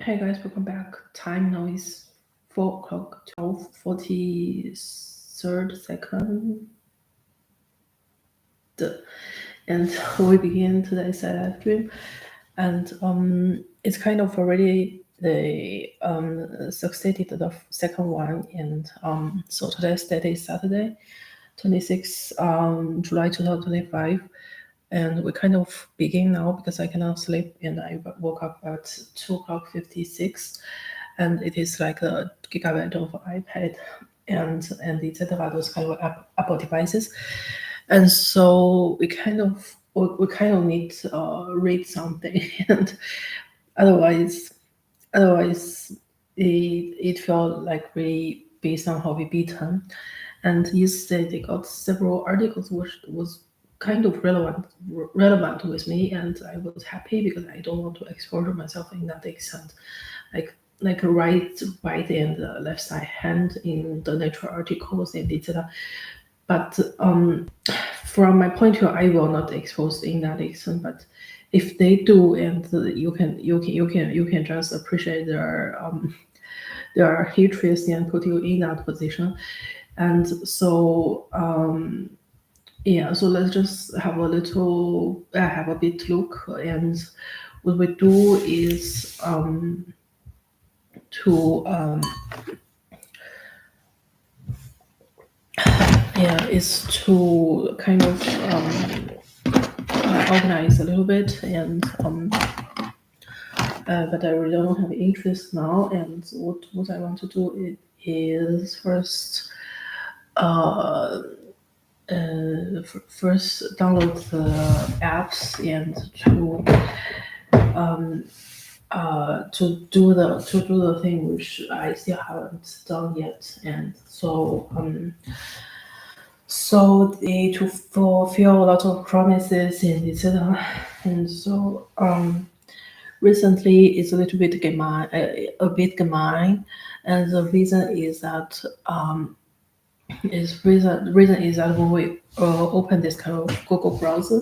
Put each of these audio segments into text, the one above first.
Hey guys, welcome back. Time now is 4 o'clock, 12:43 and we begin today's live stream. And it's kind of already the succeeded the second one, and so today's date is Saturday, 26 July 2025. And we kind of begin now because I cannot sleep, and I woke up at 2:56, and it is like a gigabyte of iPad and etc. Those kind of Apple devices, and so we kind of need to read something, and otherwise it felt like we be somehow be beaten. And yesterday they got several articles which was kind of relevant with me, and I was happy because I don't want to expose myself in that extent, like right and left side hand in the nature articles and etc. But from my point of view, I will not expose in that extent. But if they do, and you can just appreciate their histories and put you in that position. And so yeah, so let's just have a bit look. And what we do is to kind of organize a little bit, and but I really don't have interest now. And what I want to do is first first download the apps and to do the thing which I still haven't done yet. And so they to fulfill a lot of promises and etc. And so recently it's a little bit gemein, and the reason is that when we open this kind of Google browser,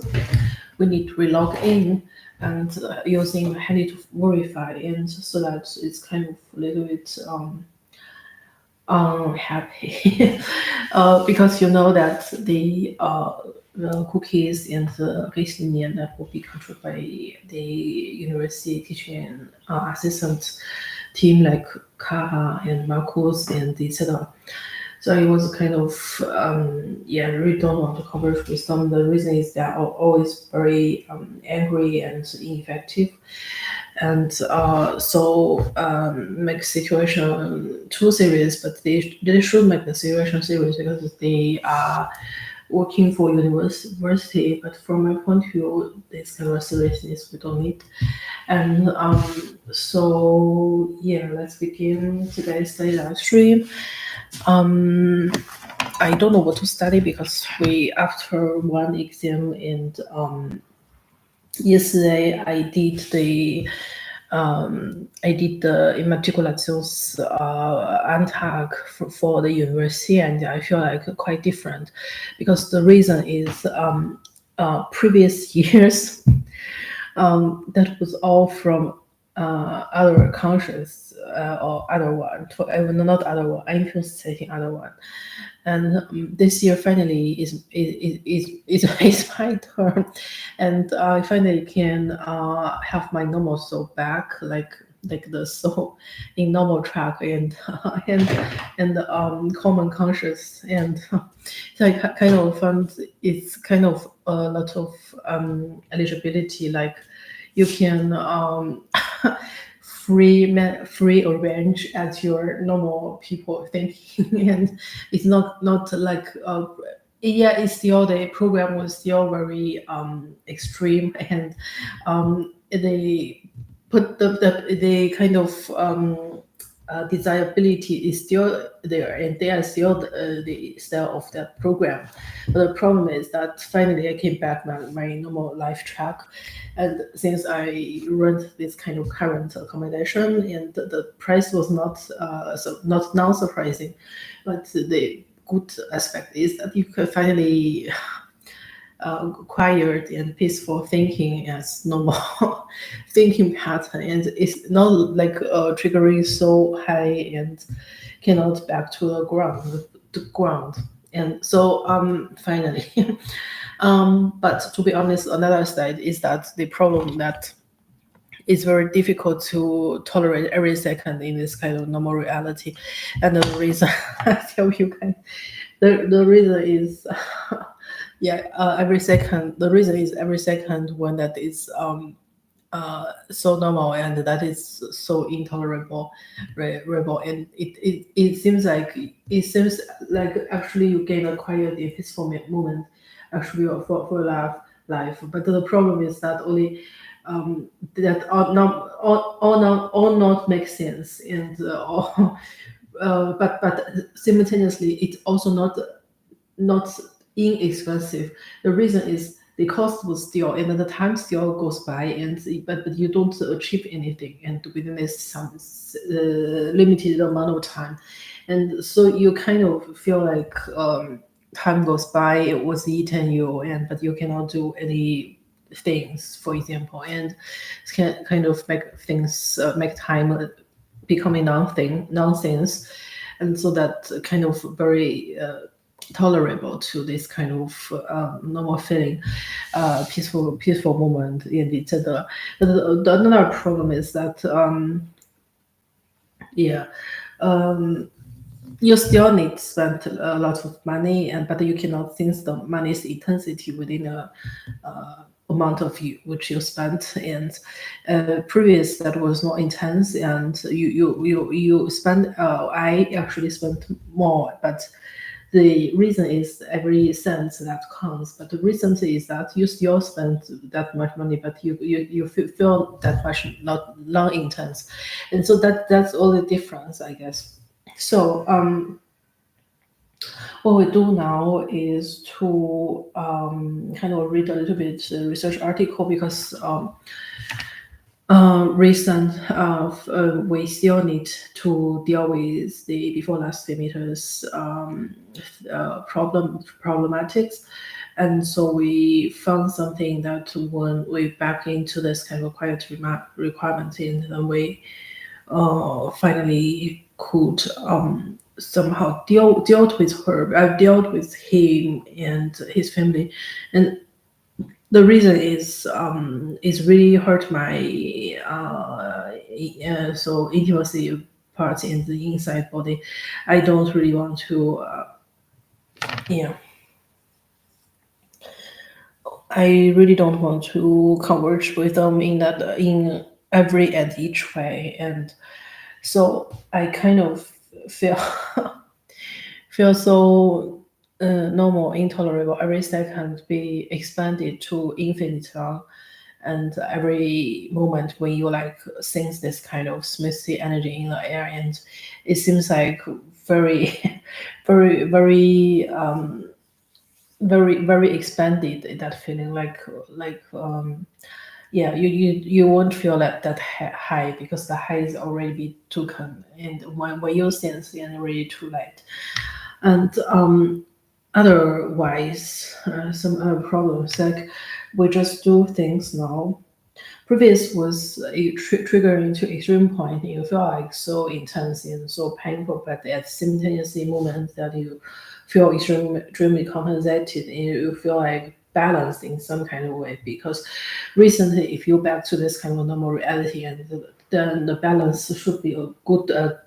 we need to log in and using handy to verify, and so that it's kind of a little bit unhappy because you know that the cookies and the Richtlinien that will be controlled by the university teaching assistant team like Kara and Marcus and etc. So it was kind of really don't want to converse with them. The reason is they are always very angry and ineffective, and so make situation too serious. But they should make the situation serious because they are working for university. But from my point of view, this kind of seriousness we don't need. And so yeah, let's begin today's live stream. I don't know what to study because we after one exam, and yesterday I did the immatriculations Antrag for the university, and I feel like quite different because the reason is previous years that was all from other countries or other one, not other one, I'm stating other one. And this year finally is my turn, and I finally can have my normal soul back, like the soul in normal track, and common conscious. And so I kind of found it's kind of a lot of eligibility, like you can free arrange as your normal people thinking, and it's not like it's still the program was still very extreme, and they put the kind of desirability is still there, and they are still the style of that program. But the problem is that finally I came back my normal life track, and since I rent this kind of current accommodation, and the price was not surprising, but the good aspect is that you can finally quiet and peaceful thinking as normal thinking pattern, and it's not like triggering so high and cannot back to the ground. And so finally, but to be honest, another side is that the problem that it's very difficult to tolerate every second in this kind of normal reality. And the reason I tell you guys, the reason is yeah, every second, the reason is every second when that is so normal and that is so intolerable, rebel, and it seems like actually you gain a quiet and peaceful moment actually for life. But the problem is that only that all not make sense, and all, but simultaneously it's also not inexpensive. The reason is the cost was still, and the time still goes by, and but you don't achieve anything, and within this some limited amount of time, and so you kind of feel like time goes by, it was eaten you, and but you cannot do any things, for example, and it can kind of make things make time becoming nothing nonsense, and so that kind of very tolerable to this kind of normal feeling, peaceful moment in each other. Another problem is that yeah, um, you still need to spend a lot of money, and but you cannot sense the money's intensity within a amount of you which you spent, and previous that was more intense, and you spend I actually spent more, but the reason is every cent that counts. But the reason is that you still spend that much money, but you feel that much not intense, and so that's all the difference, I guess. So what we do now is to kind of read a little bit research article, because recent we still need to deal with the before last emitters problematics, and so we found something that when we back into this kind of quiet requirement, and then we finally could somehow dealt with her. I've dealt with him and his family, and the reason is really hurt my so intimacy parts in the inside body. I don't really want to yeah, I really don't want to converge with them in that in every and each way, and so I kind of feel feel so normal, intolerable. Every second be expanded to infinite long, and every moment when you like sense this kind of smithy energy in the air, and it seems like very, very, very expanded. That feeling like yeah, you won't feel that high, because the high is already be taken, and when you sense and already too late, and otherwise some other problems like we just do things now. Previous was a triggering to extreme point. You feel like so intense and so painful, but at simultaneously moment that you feel extremely compensated, and you feel like balanced in some kind of way. Because recently, if you back to this kind of normal reality, and then the balance should be a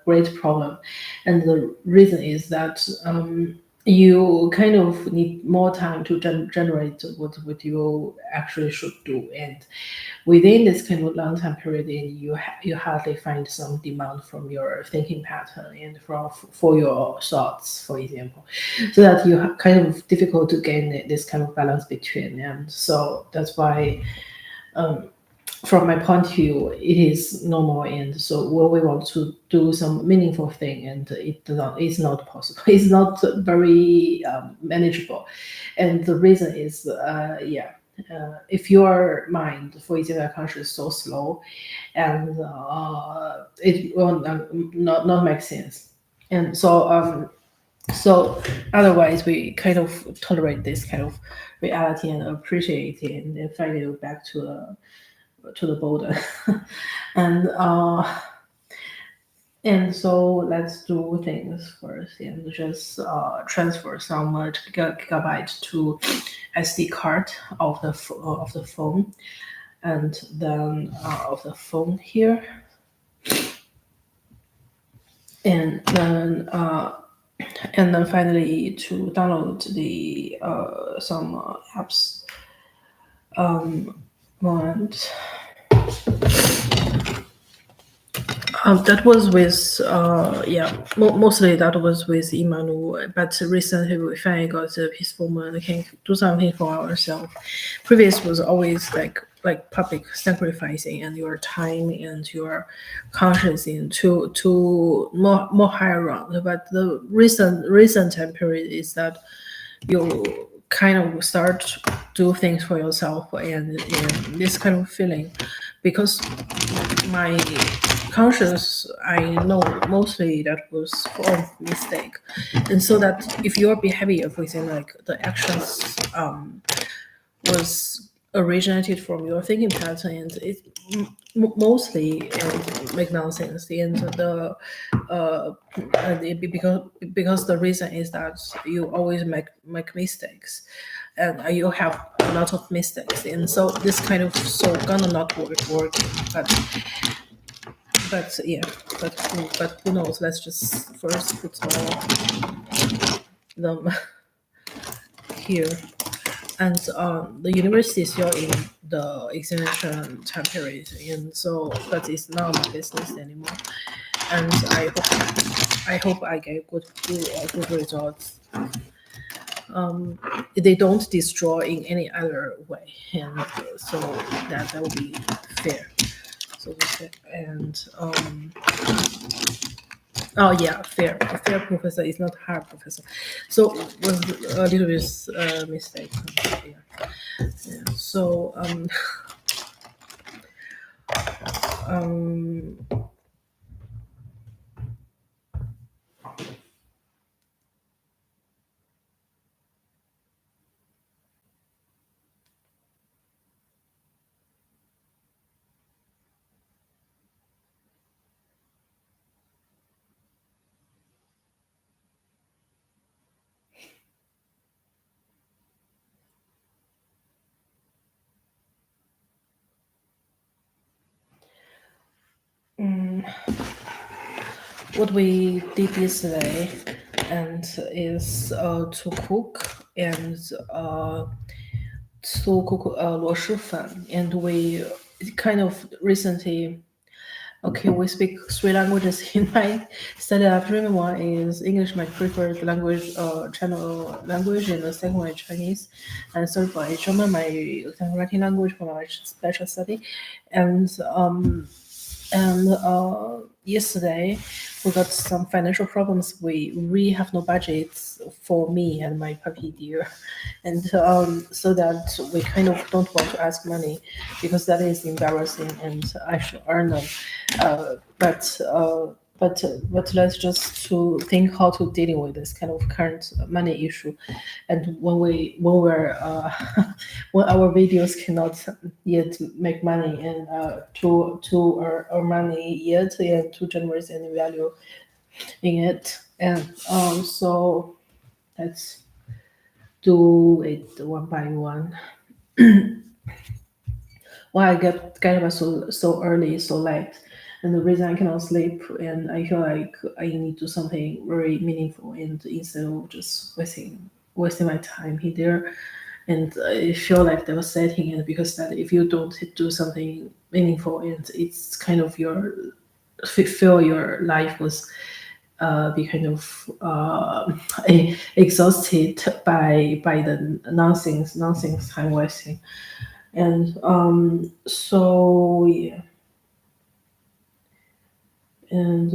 great problem. And the reason is that you kind of need more time to generate what you actually should do, and within this kind of long time period, you hardly find some demand from your thinking pattern and for your thoughts, for example, so that you kind of difficult to gain this kind of balance between. And so that's why from my point of view, it is normal. And so when we want to do some meaningful thing, and it's not possible, it's not very manageable. And the reason is, yeah, if your mind, for example, conscious is so slow, and it will not make sense. And so So otherwise, we kind of tolerate this kind of reality and appreciate it, and then finally go back to the border. and and so let's do things first and just transfer some gigabyte to SD card of the phone, and then of the phone here, and then finally to download the some apps. And that was with mostly that was with Emmanuel, but recently we finally got a peaceful moment and can do something for ourselves. Previous was always like public sacrificing and your time and your conscience into more higher round. But the recent time period is that you kind of start do things for yourself, and this kind of feeling, because my conscience, I know mostly that was full of mistake, and so that if your behavior, for example, like the actions was originated from your thinking pattern, and it mostly make nonsense, and the because the reason is that you always make mistakes, and you have a lot of mistakes, and so this kind of so gonna not working, but yeah, but who knows? Let's just first put all them here. And the university is still in the examination time period, and so but it's not my business anymore. And I hope I get good results. They don't destroy in any other way, and so that will be fair. So we say, and oh yeah, fair. A fair professor is not hard professor. So was a little bit mistake. Yeah. Yeah. So um, what we did yesterday and is to cook and to cook 螺蛳粉, and we kind of recently. Okay, we speak three languages in my study library. One is English, my preferred language, channel language, and the second one is Chinese, and third one is German, my writing language for my special study, and yesterday we got some financial problems. We have no budgets for me and my puppy dear, and so that we kind of don't want to ask money because that is embarrassing and I should earn them. But let's just to think how to dealing with this kind of current money issue, and when we're when our videos cannot yet make money and to earn money yet and to generate any value in it, and so let's do it one by one. Why I get up so early, so late, and the reason I cannot sleep, and I feel like I need to do something very meaningful, and instead of just wasting my time here, and I feel like devastating, and because that if you don't do something meaningful, and it's kind of your feel your life was be kind of exhausted by the nonsense time wasting, and so yeah, and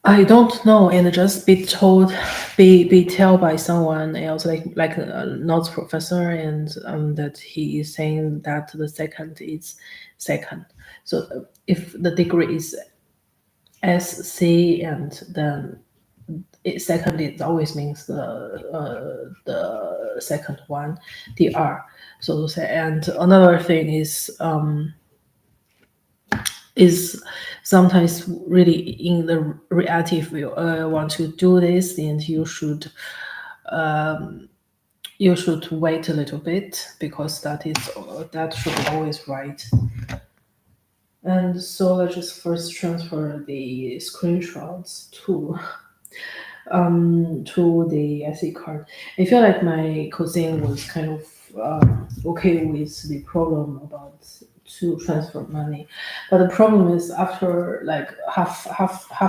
I don't know, and just be told, be told by someone else, like a notes professor, and that he is saying that the second is second. So if the degree is SC, and then second, it always means the second one, the R, so to say. And another thing is sometimes really in the reality, if you want to do this, then you should wait a little bit, because that should always write. And so let's just first transfer the screenshots to the SD card. I feel like my cousin was kind of okay with the problem about to transfer money, but the problem is after like half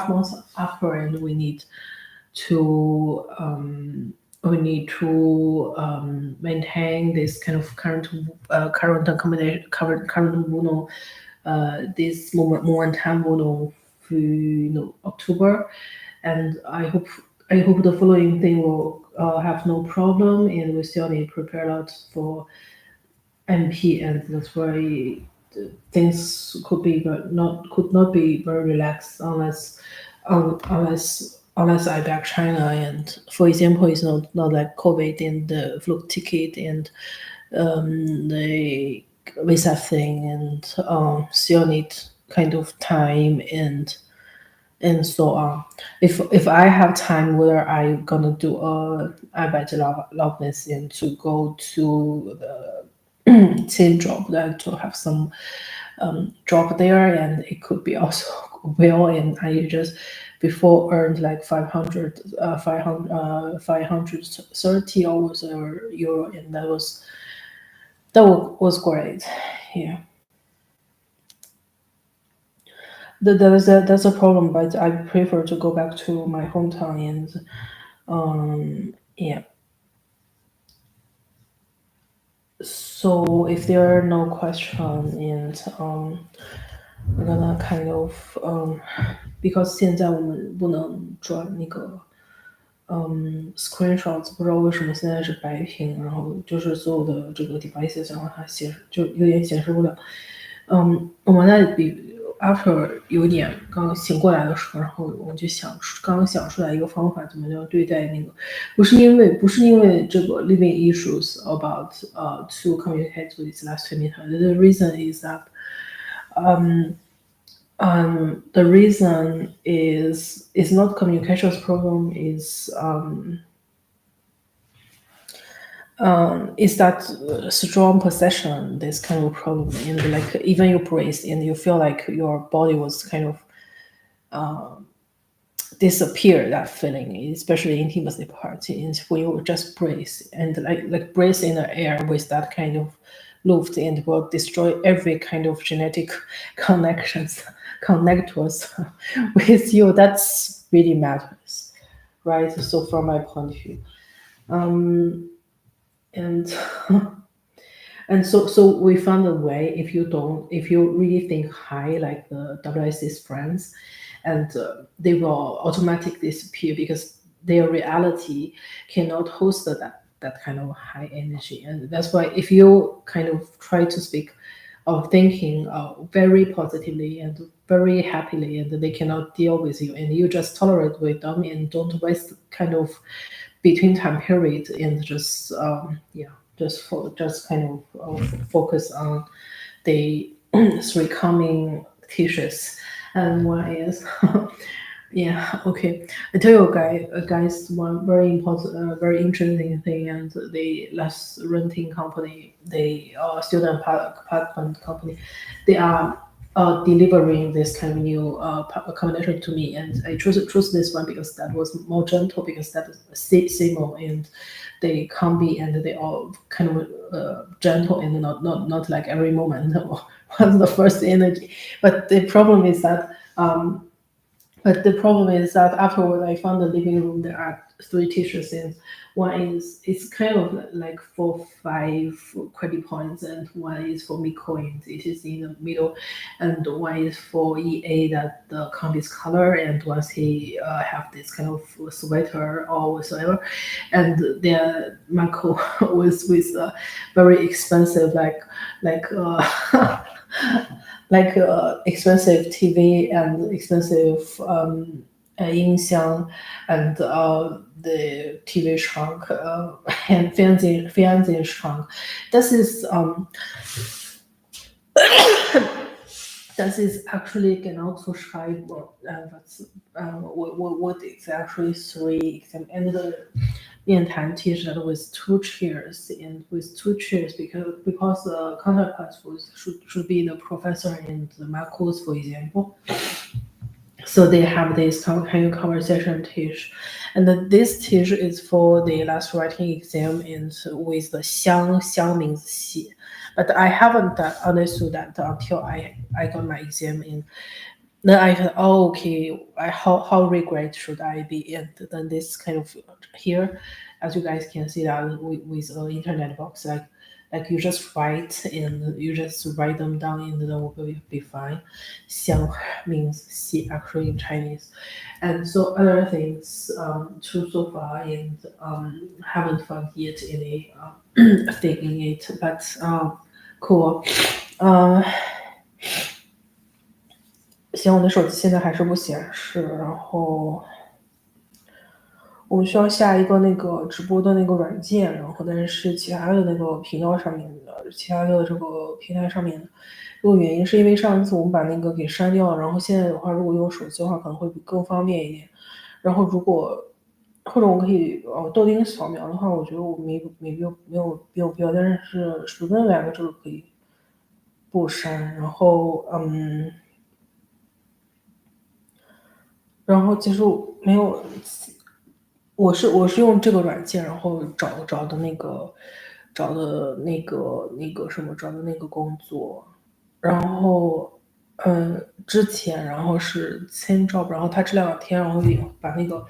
months after, and maintain this kind of current accommodation, current mono, this momentum mono through October, and I hope the following thing will have no problem, and we still need to prepare a lot for MP, and that's why things could not be very relaxed unless I back China. And for example, it's not like COVID and the flight ticket and the visa thing, and still need kind of time and so on. If I have time, whether I gonna do a logness and to go to the same job, then to have some job there, and it could be also well, and I just before earned like 530 hours or euro, and that was great. Yeah. That's a problem, but I prefer to go back to my hometown, and yeah. So if there are no questions, and we're gonna kind of because 现在我们不能转那个screenshots，不知道为什么现在是白屏，然后就是所有的这个 devices，然后它就有点显示不了。我们在after 有点刚醒过来的时候，然后我就刚想出来一个方法，怎么样对待那个，不是因为这个 living issues about to communicate with last minute. The reason is that the reason is not communications problem, is that strong possession, this kind of problem, and like even you brace and you feel like your body was kind of disappear, that feeling, especially intimacy party, and when you just brace and like brace in the air with that kind of luft, and will destroy every kind of genetic connections connectors with you. That's really matters, right? So from my point of view, and and so we found a way. If you really think high, like the WS's friends, and they will automatically disappear, because their reality cannot host that kind of high energy. And that's why if you kind of try to speak or thinking very positively and very happily, and they cannot deal with you, and you just tolerate with them and don't waste kind of between time period, and just just kind of focus on the three coming teachers. And one is yeah, okay. I tell you guys, one very important, very interesting thing, and the last renting company, the student apartment company, they are delivering this kind of new accommodation to me, and I chose this one because that was more gentle, because that is Simo, and they combi, and they all kind of gentle, and not like every moment was the first energy. But the problem is that afterward, I found the living room. There are three teachers, and one is it's kind of like for 5 credit points, and one is for me coins. It is in the middle, and one is for EA, that the company's color, and once he have this kind of sweater or whatsoever, and then Michael was with very expensive like like expensive TV and expensive 音箱 and the TV trunk and Fernsehen trunk. Das ist das ist actually genau zu schreiben, what is actually three and the 面谈 t-shirt with two chairs and with two chairs because the counterparts should be the professor and the Marcos, for example. So they have this kind of conversation teach, and this teach is for the last writing exam and with the xiang means 写, but I haven't understood that until I got my exam in. Then I thought, oh, okay, how regret should I be? And then this kind of here, as you guys can see that with an internet box, like you just write and you just write them down and then will be fine. 香 means 写 actually in Chinese, and so other things so far and haven't found yet any thing in it, but cool. 行，我的手机现在还是不显示，然后我们需要下一个那个直播的那个软件，然后但是其他的那个频道上面的，其他的这个平台上面的，这个原因是因为上一次我们把那个给删掉了，然后现在的话，如果用手机的话可能会更方便一点。然后如果或者我可以豆丁扫描的话，我觉得我没有必要，但是鼠标两个这个可以不删，然后然后其实没有，我是用这个软件，然后找的那个什么找的那个工作，然后之前然后是 Chain Job，然后他这两天然后也把那个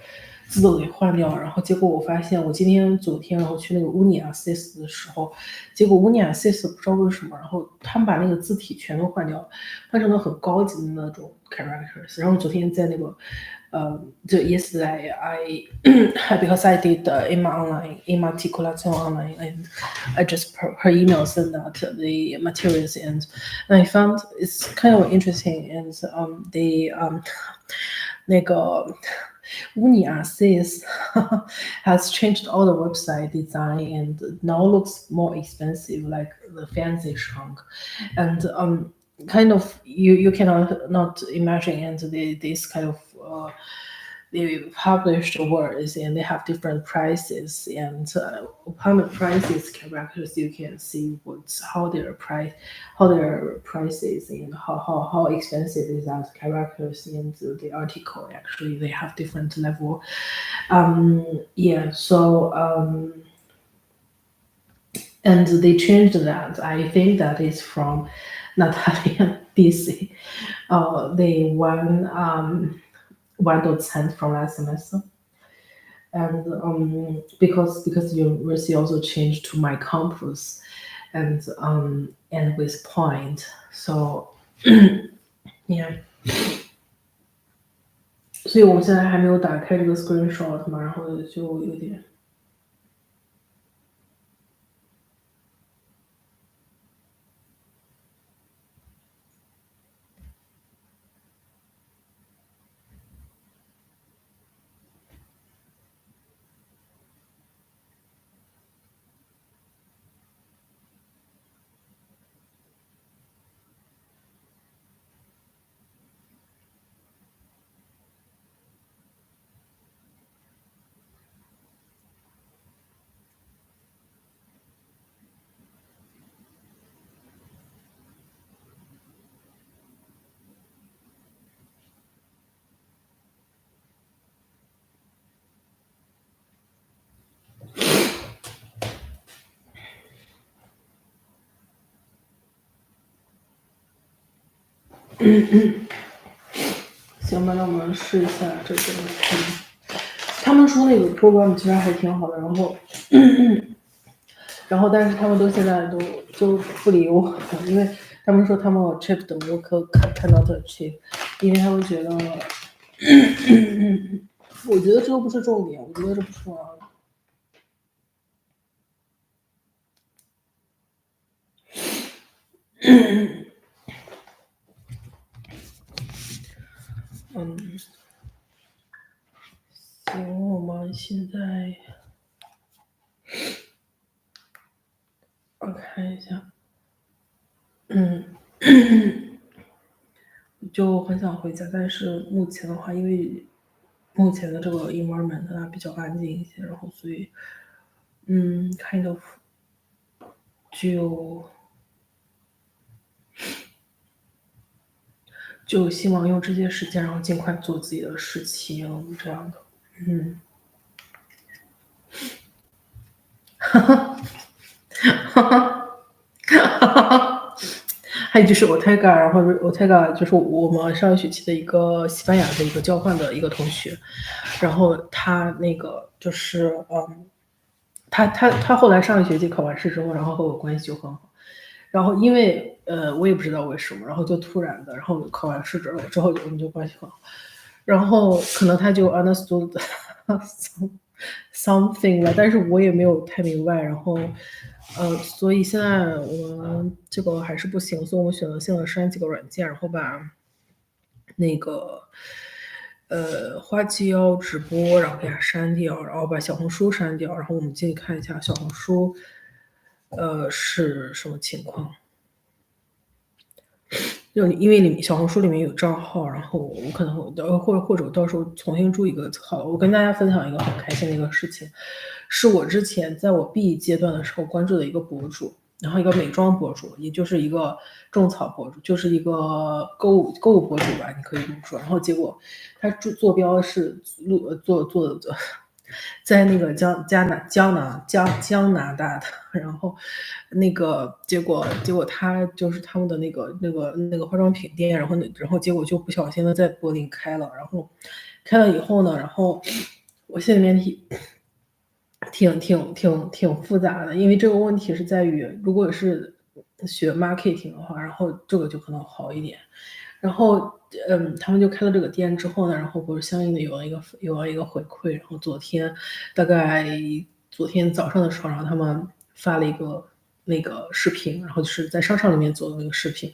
字都给换掉了，然后结果我发现我昨天然后去那个 Uni Assist 的时候，结果 Uni Assist 不知道为什么，然后他们把那个字体全都换掉了，换成了很高级的那种 characters，然后昨天在那个yesterday I because I did immatriculation online and I just per email send out the materials and I found it's kind of interesting and the 那个 Unia says has changed all the website design and now looks more expensive like the fancy trunk and kind of you cannot not imagine and this kind of they published words and they have different prices and upon the prices characters you can see what's how their prices and how expensive is that characters in the article actually they have different level yeah so and they changed that. I think that is from Natalia DC. They one docent from last semester. And because the university also changed to my campus and with point. So yeah. 所以我们现在还没有打开这个 screenshot 嘛，然后就有点行吧，那我们试一下这个。他们说那个 program 其实还挺好的，然后但是他们都现在都不理我，因为他们说他们 achieve 的 work cannot achieve，因为他们觉得，我觉得这个不是重点，我觉得这不是重要的。我看一下，嗯，就很想回家，但是目前的话，因为目前的这个 environment 它比较安静一些，然后所以kind of 就就希望用这些时间，然后尽快做自己的事情，这样的。嗯，还有就是 Otega，然后 Otega 就是我们上一学期的一个西班牙的一个交换的一个同学，然后他那个就是他后来上一学期考完试之后，然后和我关系就很好，然后因为我也不知道为什么，然后就突然的，然后考完试之后我们就关系很好，然后可能他就 understood something 吧，但是我也没有太明白，然后所以现在我们这个还是不行，所以我们选择性的删几个软件，然后把那个花姬妖直播，然后给它删掉，然后把小红书删掉，然后我们进去看一下小红书是什么情况。就因为小红书里面有账号，然后我可能或者我到时候重新注一个号。我跟大家分享一个很开心的一个事情，是我之前在我 B 阶段的时候关注的一个博主，然后一个美妆博主，也就是一个种草博主，就是一个购物博主吧，你可以这么说。然后结果他坐标是做在那个加拿大的，然后那个结果他就是他们的那个化妆品店，然后结果就不小心的在柏林开了，然后开了以后呢，然后我心里面挺复杂的，因为这个问题是在于，如果是学 marketing 的话，然后这个就可能好一点。然后，他们就开了这个店之后呢，然后不是相应的有了一个回馈，然后大概昨天早上的时候，然后他们发了一个那个视频，然后就是在商场里面做的那个视频，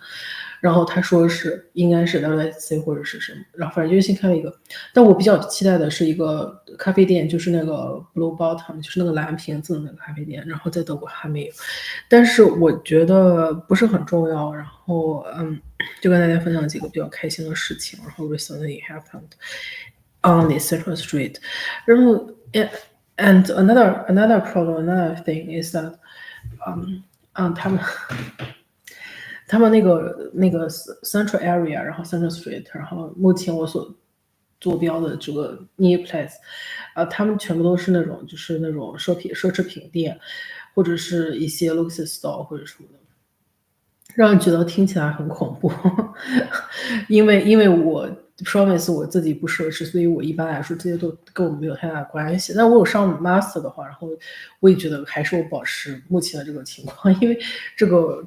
然后他说是应该是 WSC 或者是什么，然后反正就是新开了一个，但我比较期待的是一个咖啡店，就是那个 Blue Bottom，就是那个蓝瓶子的那个咖啡店，然后在德国还没有，但是我觉得不是很重要，然后就跟大家分享几个比较开心的事情，然后 recently happened on the Central Street，然后 and another problem another thing is that 他们那个 Central Area，然后 Central Street，然后目前我所坐标的这个 Near Place，他们全部都是那种就是那种奢侈品店，或者是一些 luxury store 或者什么的。让人觉得听起来很恐怖，因为我 promise 我自己不奢侈，所以我一般来说这些都跟我没有太大的关系。但我有上 master 的话，然后我也觉得还是我保持目前的这个情况，因为这个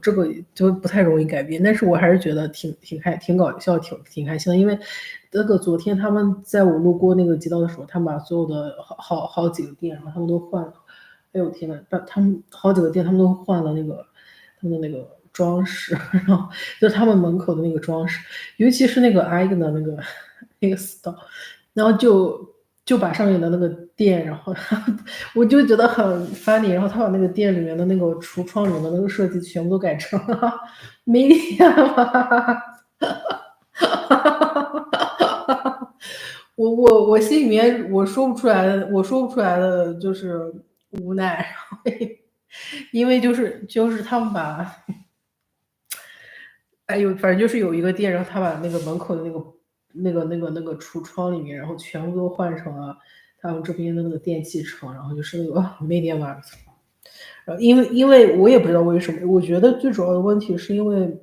就不太容易改变。但是我还是觉得挺搞笑，挺开心的，因为那个昨天他们在我路过那个街道的时候，他们把所有的好几个店，然后他们都换了。哎呦天呐，他们好几个店他们都换了他们的那个装饰，然后就他们门口的那个装饰，尤其是那个 I 的那个 store，然后就把上面的那个店，然后我就觉得很 funny，然后他把那个店里面的那个橱窗里面的那个设计全部都改成了 media 嘛，我心里面我说不出来的就是无奈，然后因为就是他们把，哎呦，反正就是有一个店，然后他把那个门口的那个橱窗里面，然后全部都换成了他们这边的那个电器城，然后就是那个 Media Markt，然后因为我也不知道为什么，我觉得最主要的问题是因为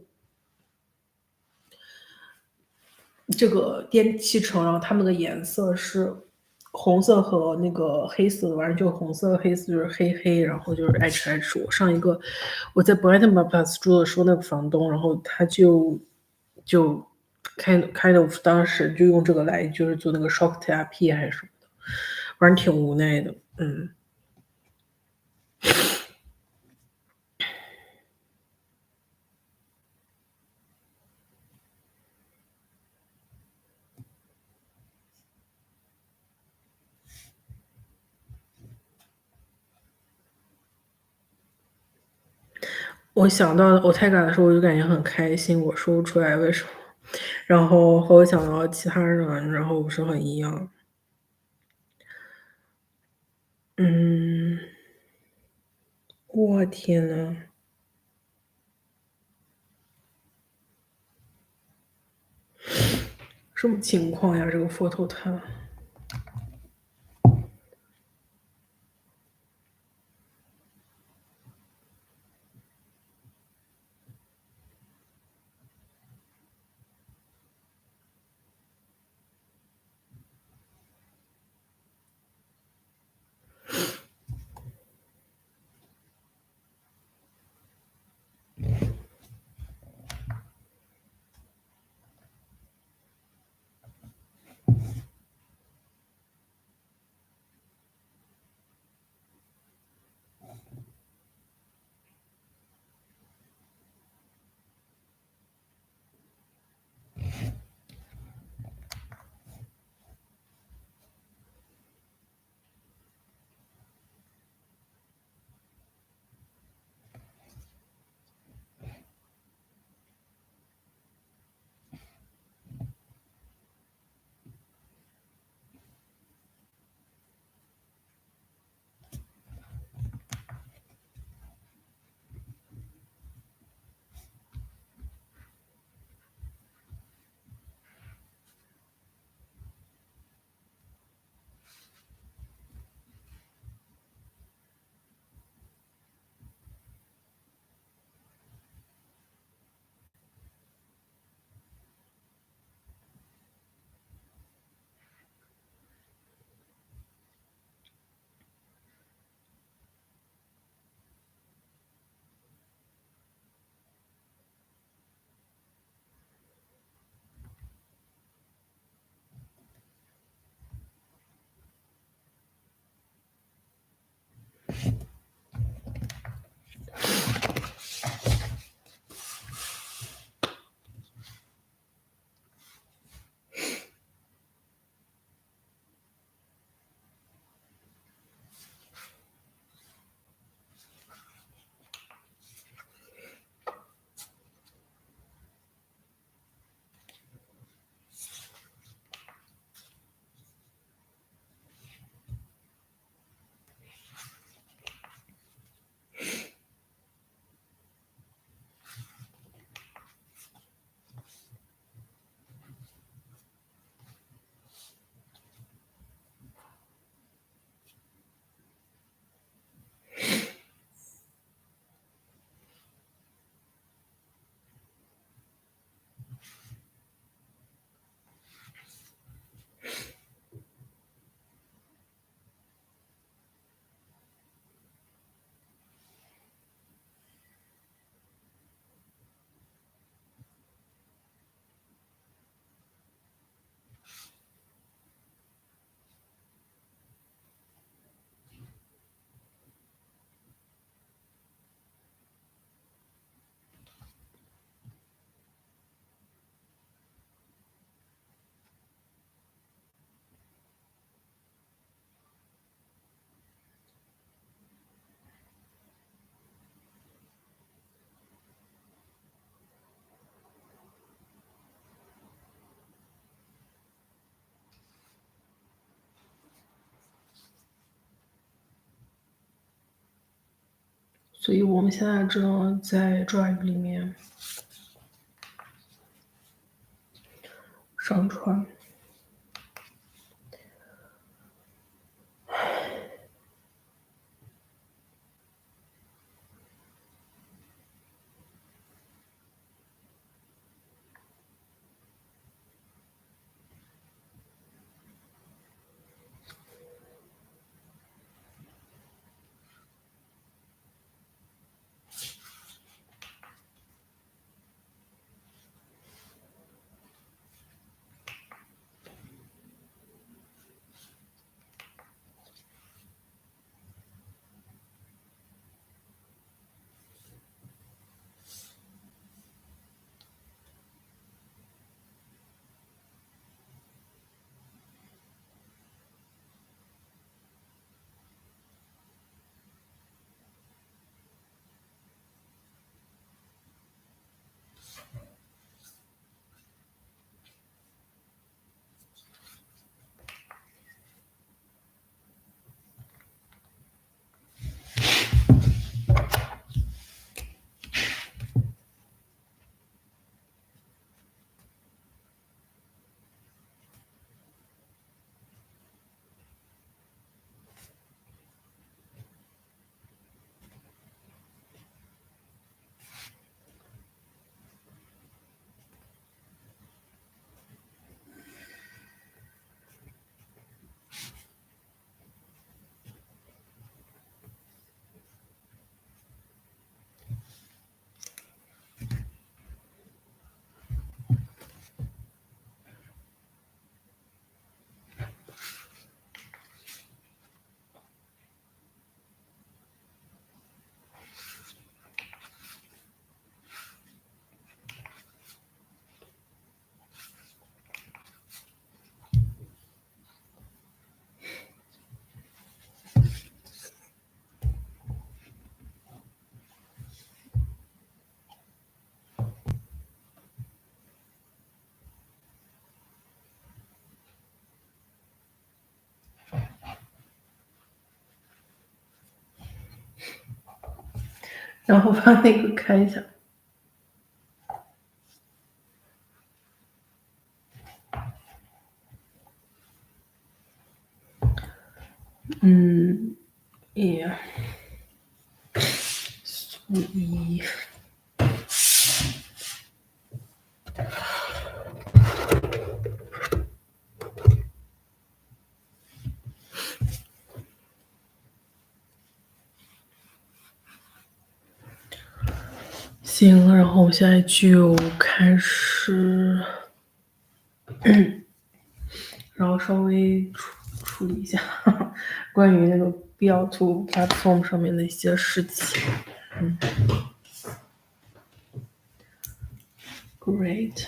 这个电器城，然后它们的颜色是红色和那个黑色的，完了就红色黑色就是黑，然后就是 H。我在 Brighton Plus 住的时候，那个房东，然后他就 kind of 当时就用这个来就是做那个 shock therapy 还是什么的，反正挺无奈的，我想到 Otega 的时候，我就感觉很开心，我说不出来为什么。然后和我想到其他人，然后不是很一样。嗯，我天呐，什么情况呀？这个 photo 它。所以我们现在只能在 Drive 里面上传。然后把那个开一下。也，所以行，然后我现在就开始，然后稍微处理一下关于那个 B2 platform 上面的一些事情。Great。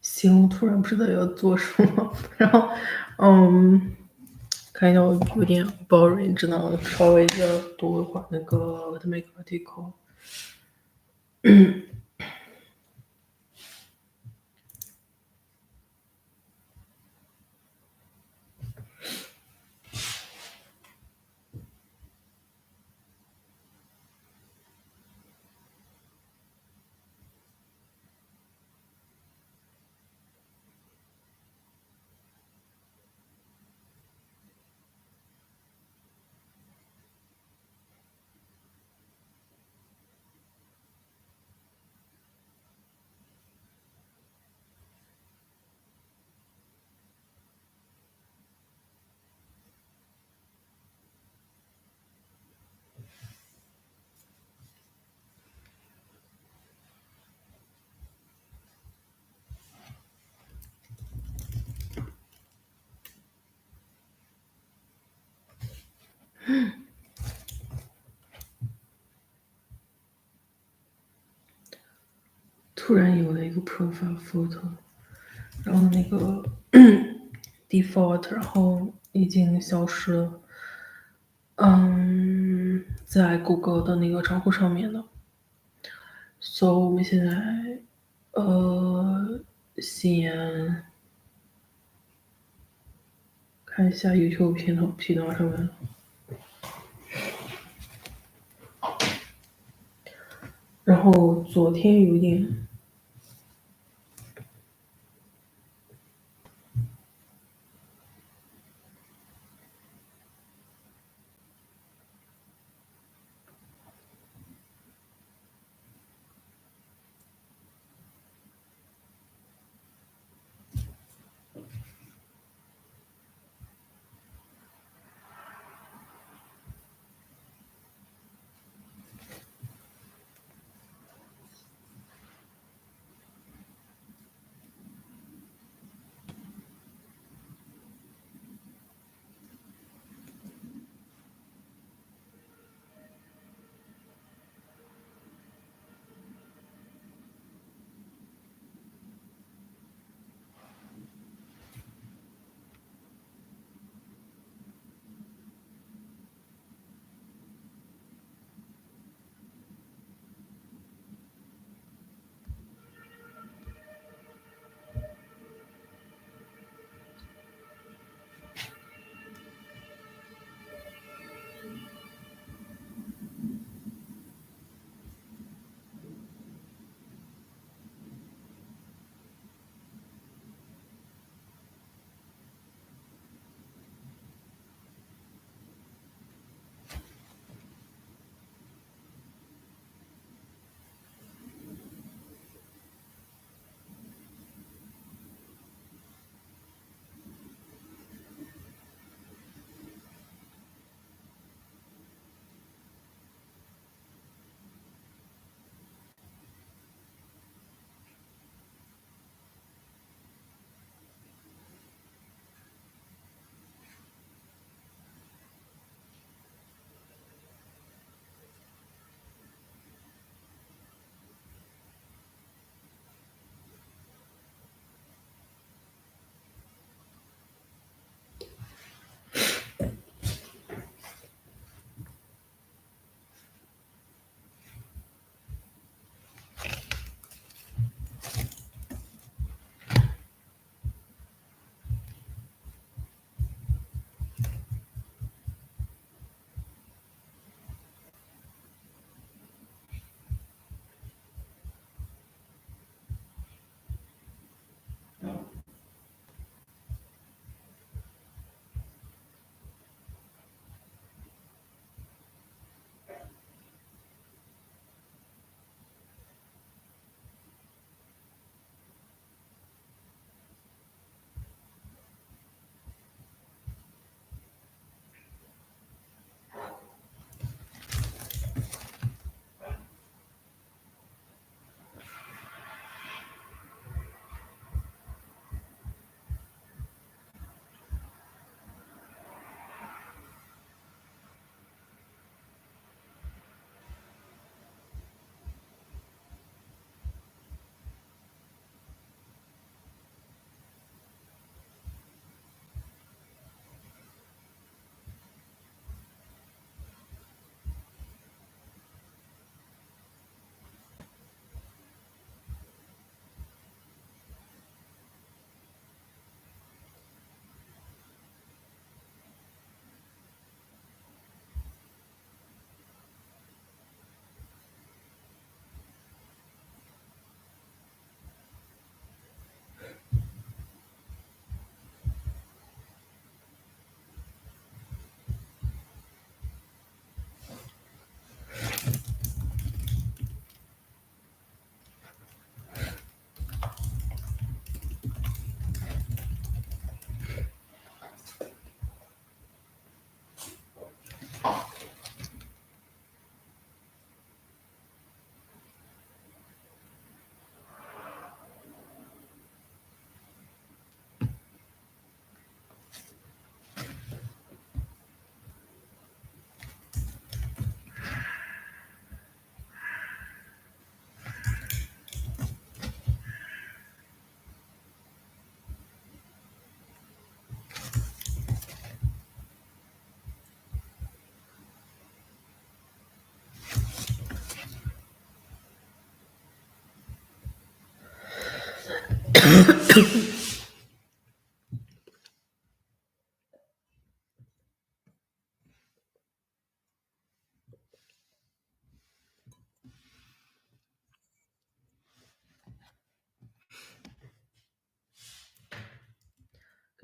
行，我突然不知道要做什么，然后，看到有点 boring，只能稍微的读一会儿那个 make article。突然有了一个 profile photo，然后那个 default，然后已经消失了。在谷歌的那个账户上面的。So 我们现在先看一下 YouTube 频道上面。然后昨天有点。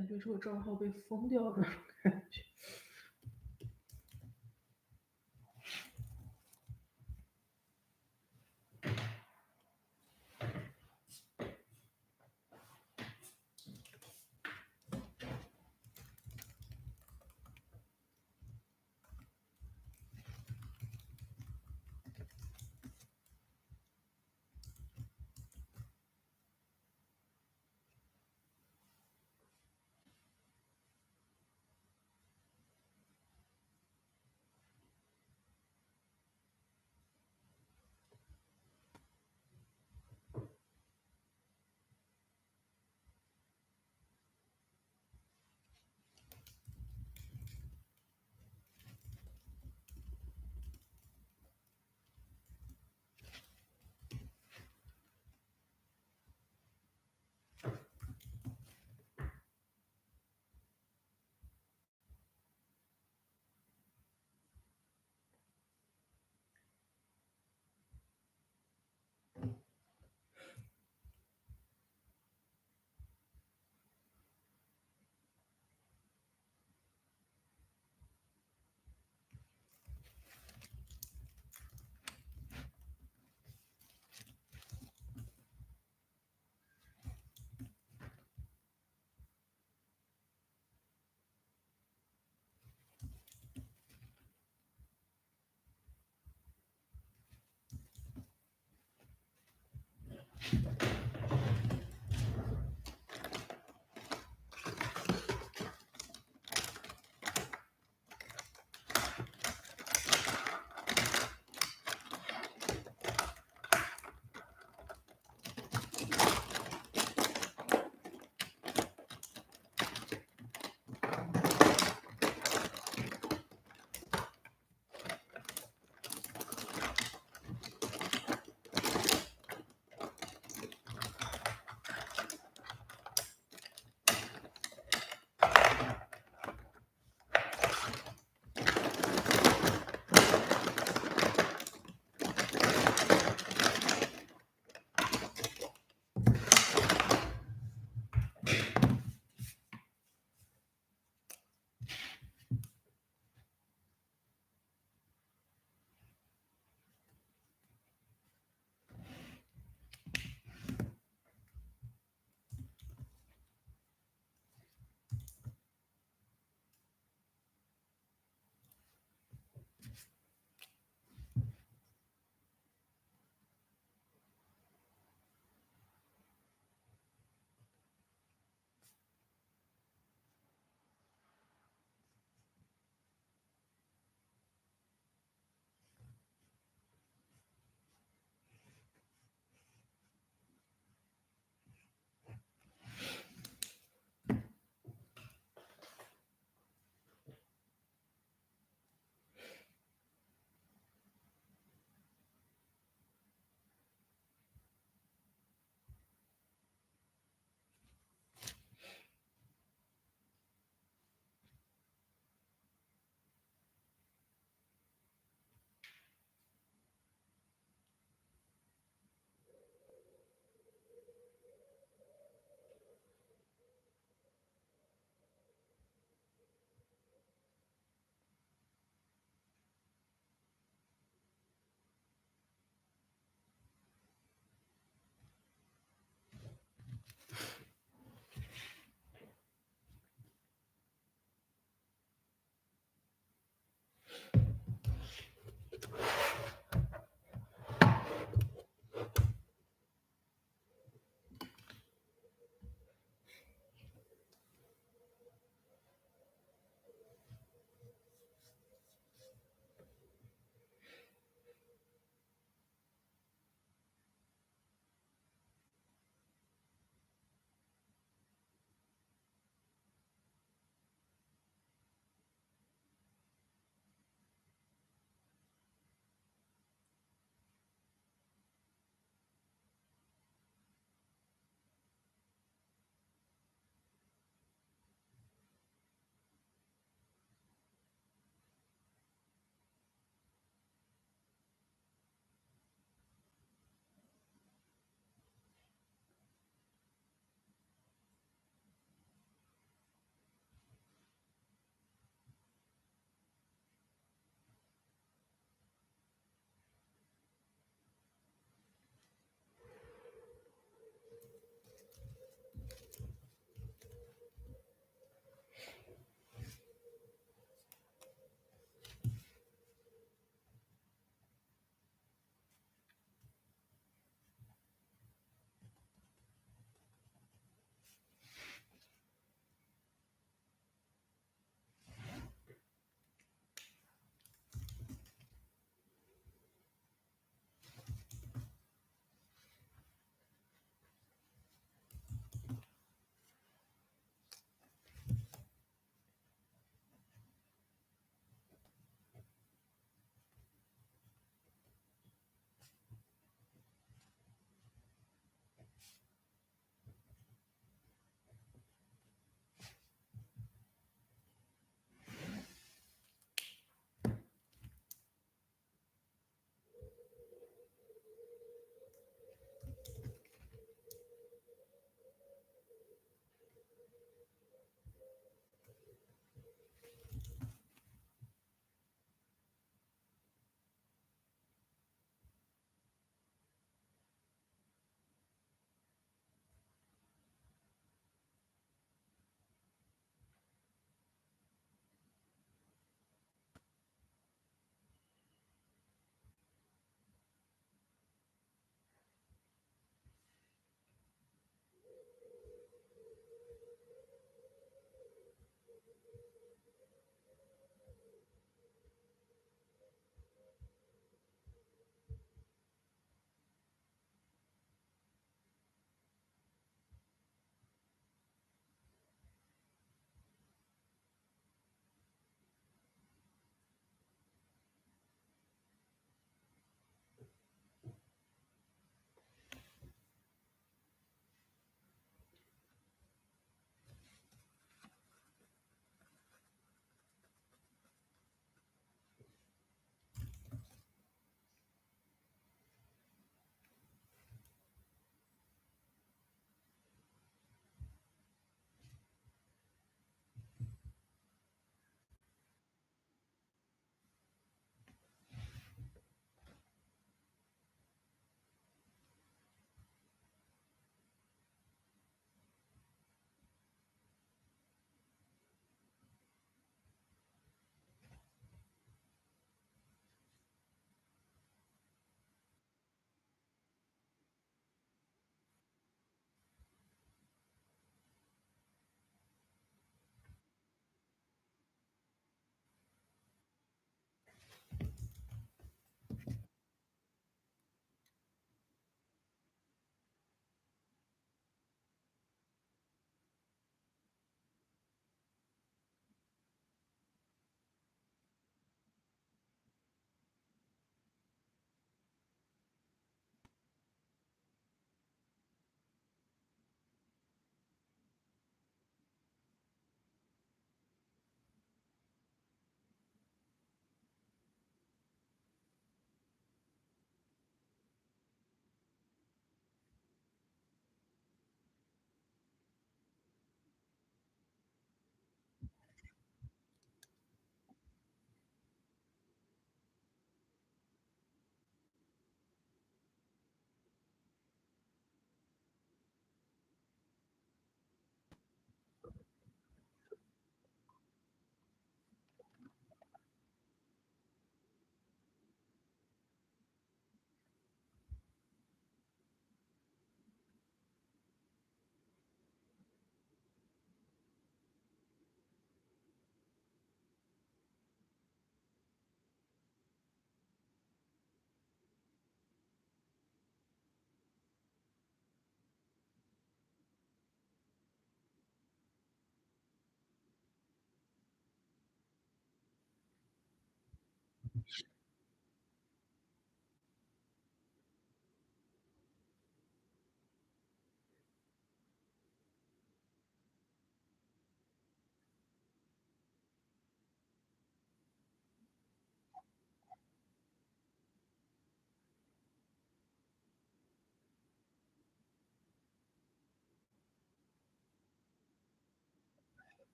感觉这个账号被封掉的那种感觉。